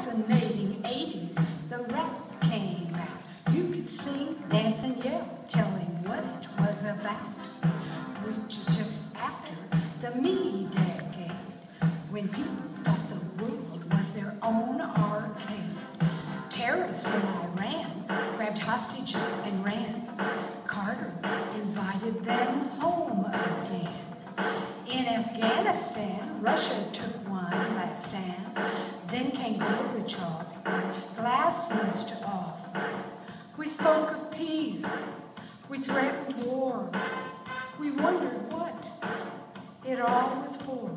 fascinating 80s, the rap came out. You could sing, dance, and yell, telling what it was about. Which is just after the me decade, when people thought the world was their own arcade. Terrorists in Iran grabbed hostages and ran. Carter invited them home again. In Afghanistan, Russia took one last stand. Then came Gorbachev, glasnost off. We spoke of peace. We threatened war. We wondered what it all was for.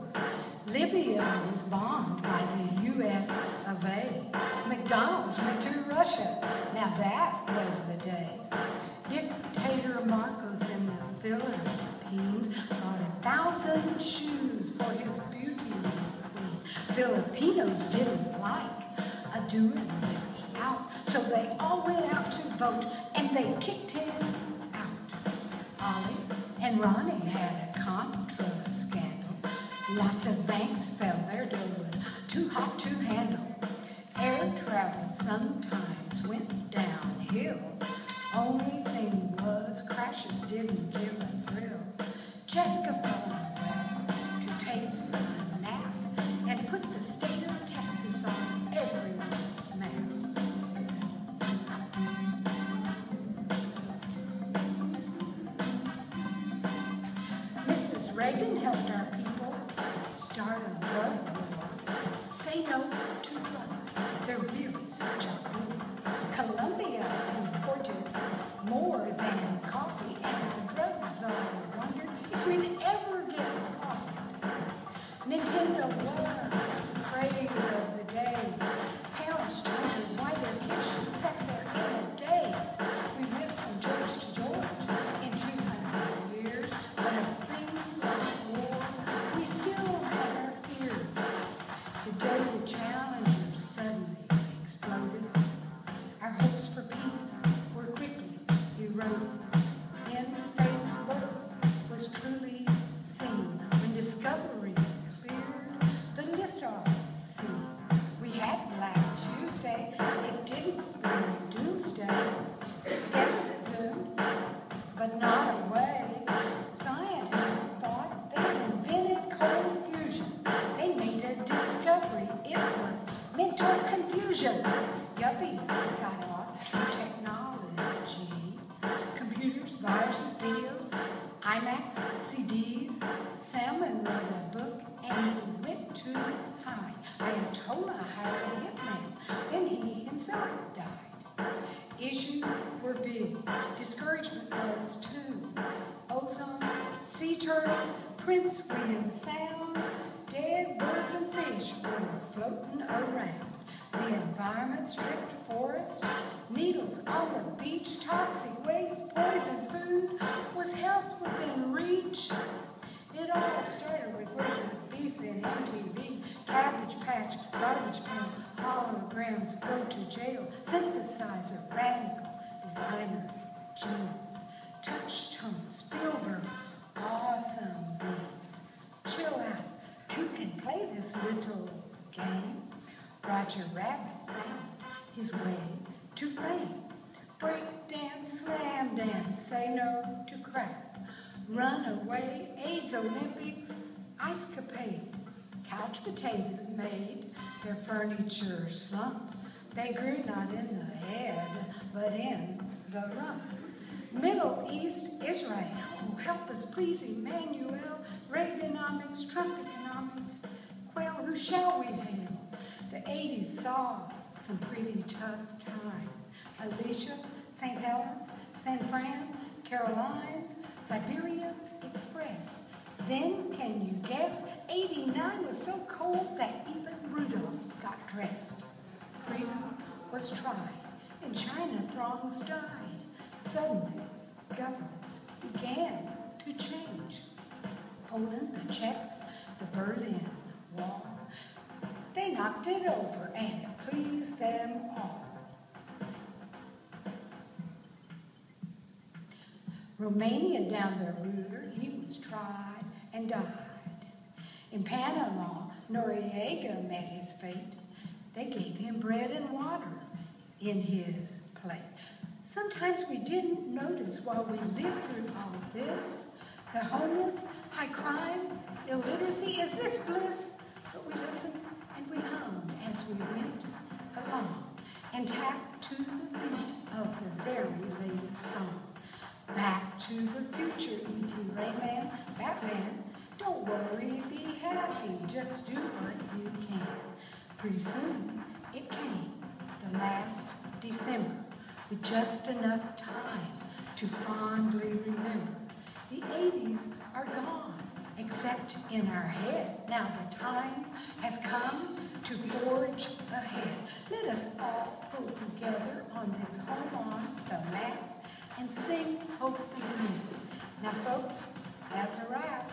Libya was bombed by the U.S. of A. McDonald's went to Russia. Now that was the day. Dictator Marcos in the Philippines bought 1,000 shoes for his beauty queen. Filipinos didn't like a doing out, so they all went out to vote, and they kicked him out. Ollie and Ronnie had a Contra scandal. Lots of banks fell, their dough was too hot to handle. Air travel sometimes went downhill. Only thing was crashes didn't give a thrill. Jessica fell well to take a nap and put the state of Texas on everyone's map. Mrs. Reagan helped our people start a drug war. Say no to drugs, they're really such a bore. Colombia imported more than coffee, and the drug czar wondered if we'd ever get profit. Nintendo was the craze of the day. Parents wondered why their kids should sit there in a daze. We went from George to George in 200 years, but of things like war, we still had our fears. The day the Challengers suddenly exploded, our hopes for peace were quickly eroded. In faith's birth was truly seen when Discovery cleared the liftoff scene. We had Black Tuesday, it didn't bring doomsday. Deficit zoomed, but not away. Scientists thought they invented cold fusion. They made a discovery, it was mental confusion. Yuppies got off to technology. Computers, viruses, videos, IMAX, CDs. Salmon wrote a book and he went too high. Ayatollah hired a hitman, then he himself died. Issues were big, discouragement was too. Ozone, sea turtles, Prince William Sound, dead birds and fish were floating around. The environment, stripped forest, needles on the beach, toxic waste, poison food, was health within reach. It all started with Where's the Beef in MTV, Cabbage Patch, Garbage Pail, holograms, go to jail, synthesizer, radical, designer, genes, touchstone, Spielberg, awesome beats. Chill out, two can play this little game. Roger Rabbit found his way to fame. Break dance, slam dance, say no to crack. Runaway, AIDS Olympics, ice capade. Couch potatoes made their furniture slump. They grew not in the head, but in the rump. Middle East, Israel, oh, help us please, Emmanuel. Reaganomics, Trump economics, well, who shall we hail? The 80s saw some pretty tough times. Alicia, St. Helens, San Fran, Carolines, Siberia Express. Then, can you guess, 89 was so cold that even Rudolph got dressed. Freedom was tried. In China, throngs died. Suddenly, governments began to change. Poland, the Czechs, the Berlin Wall. They knocked it over, and it pleased them all. Romania down their ruler, he was tried and died. In Panama, Noriega met his fate. They gave him bread and water in his plate. Sometimes we didn't notice while we lived through all of this. The homeless, high crime, illiteracy, is this bliss? But we listened and we hummed as we went along and tapped to the beat of the very latest song. Back to the future, E.T. Rayman, Batman, don't worry, be happy, just do what you can. Pretty soon, it came, the last December, with just enough time to fondly remember. The 80s are gone, except in our head. Now the time has come to forge ahead. Let us all pull together on this home on the map and sing Hope and Believe. Now folks, that's a wrap.